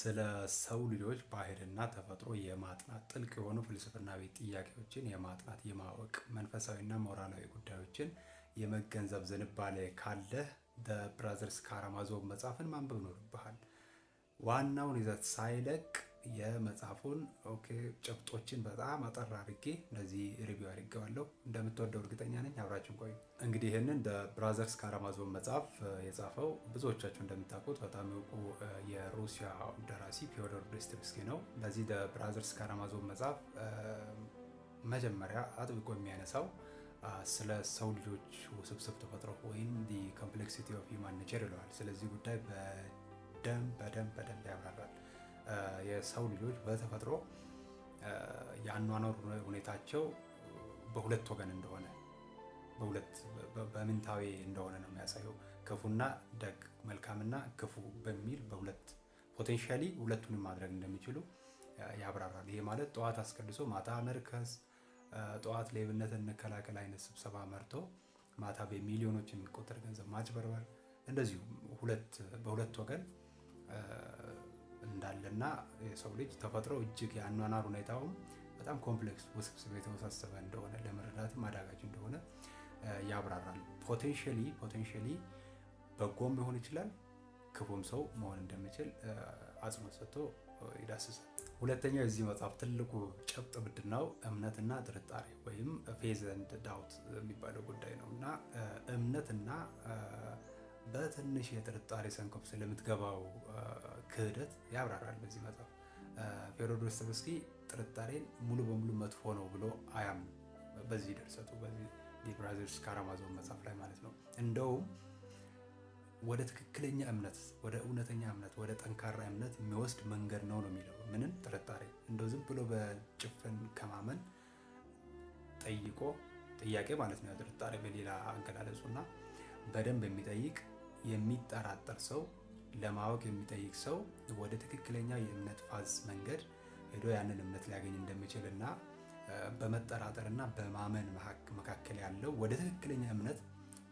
ስለ ሰው ልጆች ባህልና ተፈጥሮ የማጥናት ጥልቅ የሆኑ ፍልስፍናዊ ጥያቄዎችን የማጥናት የማወቅ መንፈሳዊና ሞራላዊ ጉዳዮችን የመገንዘብ ዝንባሌ ካለህ ብራዘርስ ካራማዞቭ መጽሐፍን ማንበብ ይኖርብሃል። ዋናውን ይዘት ሳይለቅ የመጽሐፉን ጭብጦችን በጣም አጠር አድርጌ እንደዚህ ሪቪው አድርጌዋለሁ። እንደምትወደው እርግጠኛ ነኝ። አብራችን ቆዩ። እንግዲህ ይህንን ብራዘርስ ካራማዞቭ መጽሐፍ የጻፈው ብዙዎቻችሁ እንደምታውቁት በጣም የውቁ የሩሲያ ደራሲ ፊዮዶር ዶስቶቭስኪ ነው። በዚህ ብራዘርስ ካራማዞቭ መጽሐፍ መጀመሪያ አጥብቆ የሚያነሳው ስለ ሰው ልጆች ውስብስብ ተፈጥሮ ወይም ዲ ኮምፕሌክሲቲ ኦፍ ሂውማን ኔቸር ይለዋል። ስለዚህ ጉዳይ በደንብ ያብራራል። የሰው ልጆች በተፈጥሮ የአኗኗር ሁኔታቸው በሁለት ወገን እንደሆነ በምንታዊ እንደሆነ ነው የሚያሳየው። ክፉና ደግ፣ መልካምና ክፉ በሚል በሁለት ፖቴንሻሊ ሁለቱንም ማድረግ እንደሚችሉ ያብራራል። ይሄ ማለት ጠዋት አስቀድሶ ማታ መርከስ፣ ጠዋት ሌብነትን እንከላከል አይነት ስብሰባ መርቶ ማታ በሚሊዮኖች የሚቆጠር ገንዘብ ማጭበርበር፣ እንደዚሁ በሁለት ወገን እንዳለና የሰው ልጅ ተፈጥሮ እጅግ የአኗኗር ሁኔታውም በጣም ኮምፕሌክስ ውስብስብ የተወሳሰበ እንደሆነ ለመረዳትም አዳጋች እንደሆነ ያብራራል። ፖቴንሻሊ በጎም ሊሆን ይችላል፣ ክፉም ሰው መሆን እንደሚችል አጽንኦት ሰጥቶ ይዳስሳል። ሁለተኛው የዚህ መጽሐፍ ትልቁ ጭብጥ ምንድነው? እምነትና ጥርጣሬ ወይም ፌዝ ኤንድ ዳውት የሚባለው ጉዳይ ነው እና እምነትና በትንሽ የጥርጣሬ ሰንኮፍ ስለምትገባው ክህደት ያብራራል በዚህ መጽሐፍ። ፊዮዶር ዶስቶቭስኪ ጥርጣሬን ሙሉ በሙሉ መጥፎ ነው ብሎ አያምንም። በዚህ ድርሰቱ በዚህ ብራዘርስ ካራማዞቭ መጽሐፍ ላይ ማለት ነው። እንደውም ወደ ትክክለኛ እምነት፣ ወደ እውነተኛ እምነት፣ ወደ ጠንካራ እምነት የሚወስድ መንገድ ነው የሚለው። ምንን? ጥርጣሬ። እንደው ዝም ብሎ በጭፍን ከማመን ጥያቄ ማለት ነው ጥርጣሬ በሌላ አገላለጹና በደንብ የሚጠይቅ የሚጠራጠር ሰው፣ ለማወቅ የሚጠይቅ ሰው ወደ ትክክለኛ የእምነት ፋዝ መንገድ ሄዶ ያንን እምነት ሊያገኝ እንደሚችል እና በመጠራጠርና በማመን መካከል ያለው ወደ ትክክለኛ እምነት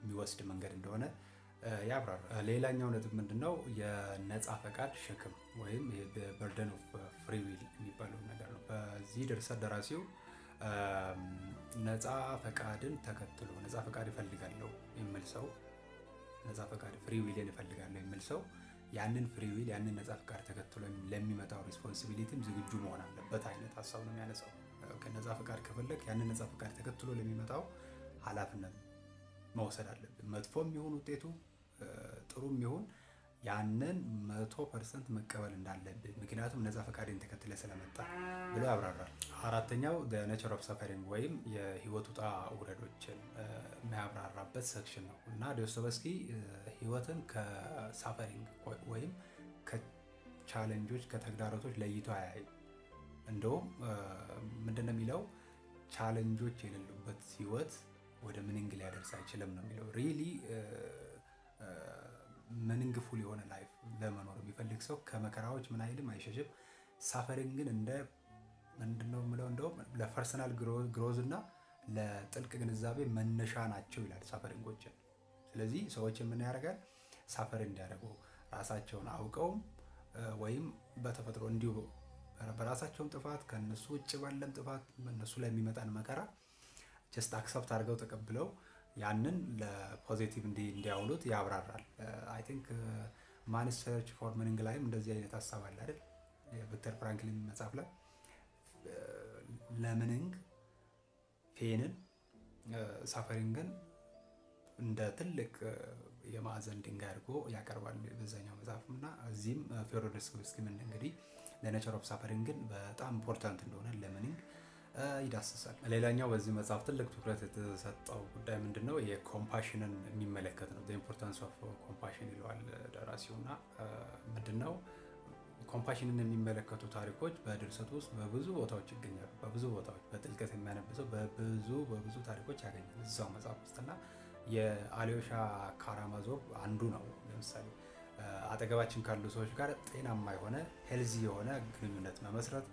የሚወስድ መንገድ እንደሆነ ያብራራል። ሌላኛው ነጥብ ምንድነው? የነፃ ፈቃድ ሸክም ወይም በርደን ኦፍ ፍሪ ዊል የሚባለው ነገር ነው። በዚህ ድርሰት ደራሲው ነፃ ፈቃድን ተከትሎ ነፃ ፈቃድ እፈልጋለሁ የሚል ሰው ነፃ ፈቃድ ፍሪ ዊልን እፈልጋለሁ የሚል ሰው ያንን ፍሪ ዊል ያንን ነፃ ፈቃድ ተከትሎ ለሚመጣው ሪስፖንሲቢሊቲም ዝግጁ መሆን አለበት አይነት ሀሳብ ነው የሚያነሳው። ከነፃ ፈቃድ ከፈለግ ያንን ነፃ ፈቃድ ተከትሎ ለሚመጣው ኃላፊነት መውሰድ አለብን። መጥፎም ይሁን ውጤቱ ጥሩም ይሁን ያንን 100% መቀበል እንዳለብን፣ ምክንያቱም ነፃ ፈቃድን ተከትለ ስለመጣ ብሎ ያብራራል። አራተኛው ኔቸር ኦፍ ሰፈሪንግ ወይም የህይወት ውጣ ውረዶችን የሚያብራራበት ሴክሽን ነው እና ዶስቶቭስኪ ህይወትን ከሳፈሪንግ ወይም ከቻሌንጆች ከተግዳሮቶች ለይቶ አያይም። እንደውም ምንድነው የሚለው? ቻሌንጆች የሌሉበት ህይወት ወደ ምንንግ ሊያደርስ አይችልም ነው የሚለው። ሪሊ ሚኒንግፉል የሆነ ላይፍ ለመኖር የሚፈልግ ሰው ከመከራዎች ምን አይልም፣ አይሸሽም። ሳፈሪንግ ግን እንደ ምንድነው የምለው? እንደውም ለፐርሰናል ግሮዝ እና ለጥልቅ ግንዛቤ መነሻ ናቸው ይላል ሳፈሪንጎችን። ስለዚህ ሰዎችን ምን ያደርጋል? ሳፈር እንዲያደርጉ ራሳቸውን አውቀውም ወይም በተፈጥሮ እንዲሁ በራሳቸውም ጥፋት ከነሱ ውጭ ባለም ጥፋት እነሱ ላይ የሚመጣን መከራ ጀስት አክሰፕት አድርገው ተቀብለው ያንን ለፖዚቲቭ እንዲያውሉት ያብራራል። አይ ቲንክ ማንስ ሰርች ፎር ሚኒንግ ላይም እንደዚህ አይነት ሀሳብ አለ አይደል? የቪክተር ፍራንክሊን መጽሐፍ ላይ ለሚኒንግ ፔንን ሳፈሪንግን እንደ ትልቅ የማዕዘን ድንጋይ አድርጎ ያቀርባል በዛኛው መጽሐፍ እና እዚህም ፊዮዶር ዶስቶቭስኪ እንግዲህ ለኔቸር ኦፍ ሳፈሪንግን በጣም ኢምፖርታንት እንደሆነ ለሚኒንግ ይዳስሳል። ሌላኛው በዚህ መጽሐፍ ትልቅ ትኩረት የተሰጠው ጉዳይ ምንድነው? የኮምፓሽንን የሚመለከት ነው። ኢምፖርታንስ ኦፍ ኮምፓሽን ይለዋል ደራሲው እና ምንድነው ኮምፓሽንን የሚመለከቱ ታሪኮች በድርሰቱ ውስጥ በብዙ ቦታዎች ይገኛሉ። በብዙ ቦታዎች በጥልቀት የሚያነብሰው በብዙ ታሪኮች ያገኛል እዛው መጽሐፍ ውስጥ እና የአሊዮሻ ካራማዞቭ አንዱ ነው። ለምሳሌ አጠገባችን ካሉ ሰዎች ጋር ጤናማ የሆነ ሄልዚ የሆነ ግንኙነት መመስረት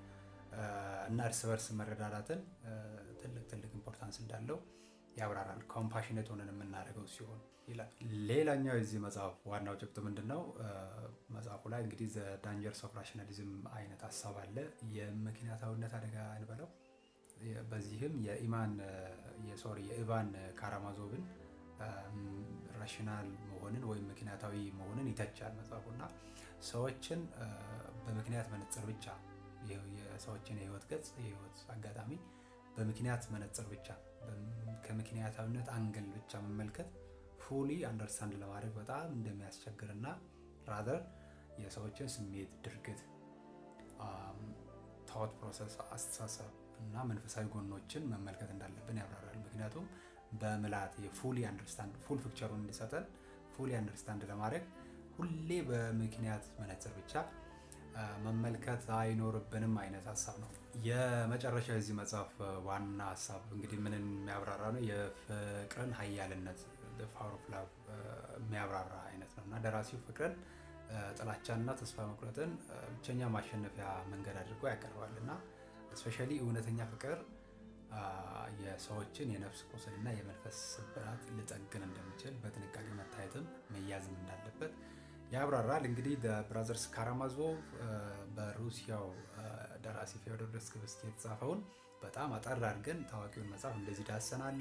እና እርስ በርስ መረዳዳትን ትልቅ ኢምፖርታንስ እንዳለው ያብራራል። ኮምፓሽኔት ሆነን የምናደርገው ሲሆን ይላል። ሌላኛው የዚህ መጽሐፍ ዋናው ጭብጥ ምንድን ነው? መጽሐፉ ላይ እንግዲህ ዘ ዳንጀርስ ኦፍ ራሽናሊዝም አይነት ሀሳብ አለ። የምክንያታዊነት አደጋ እንበለው። በዚህም የኢቫን ካራማዞቭን ራሽናል መሆንን ወይም ምክንያታዊ መሆንን ይተቻል መጽሐፉና ሰዎችን በምክንያት መነጽር ብቻ የሰዎችን የህይወት ገጽ የህይወት አጋጣሚ በምክንያት መነጽር ብቻ ከምክንያታዊነት አንግል ብቻ መመልከት ፉሊ አንደርስታንድ ለማድረግ በጣም እንደሚያስቸግርና ራዘር የሰዎችን ስሜት፣ ድርጊት፣ ቶት ፕሮሰስ፣ አስተሳሰብ እና መንፈሳዊ ጎኖችን መመልከት እንዳለብን ያብራራል። ምክንያቱም በምላት የፉሊ አንደርስታንድ ፉል ፒክቸሩን እንዲሰጠን ፉሊ አንደርስታንድ ለማድረግ ሁሌ በምክንያት መነጽር ብቻ መመልከት አይኖርብንም አይነት ሀሳብ ነው። የመጨረሻ የዚህ መጽሐፍ ዋና ሀሳብ እንግዲህ ምንን የሚያብራራ ነው? የፍቅርን ሀያልነት ፓወር ኦፍ ላቭ የሚያብራራ አይነት ነው እና ደራሲው ፍቅርን፣ ጥላቻንና ተስፋ መቁረጥን ብቸኛ ማሸነፊያ መንገድ አድርጎ ያቀርባል እና እስፔሻሊ እውነተኛ ፍቅር የሰዎችን የነፍስ ቁስልና የመንፈስ ስብራት ሊጠግን እንደሚችል በጥንቃቄ መታየትም መያዝም እንዳለበት ያብራራል። እንግዲህ ብራዘርስ ካራማዞቭ በሩሲያው ደራሲ ፊዮዶር ዶስቶቭስኪ የተጻፈውን በጣም አጠር አድርገን ታዋቂውን መጽሐፍ እንደዚህ ዳሰናል።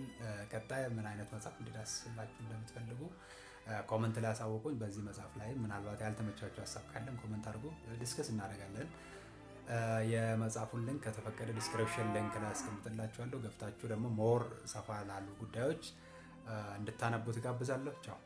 ቀጣይ ምን አይነት መጽሐፍ እንዲዳስላችሁ እንደምትፈልጉ ኮመንት ላይ አሳውቁኝ። በዚህ መጽሐፍ ላይ ምናልባት ያልተመቻችሁ ሀሳብ ካለም ኮመንት አድርጉ፣ ዲስከስ እናደርጋለን። የመጽሐፉን ሊንክ ከተፈቀደ ዲስክሪፕሽን ሊንክ ላይ አስቀምጥላችኋለሁ። ገብታችሁ ደግሞ ሞር ሰፋ ላሉ ጉዳዮች እንድታነቡት ጋብዛለሁ። ቻው።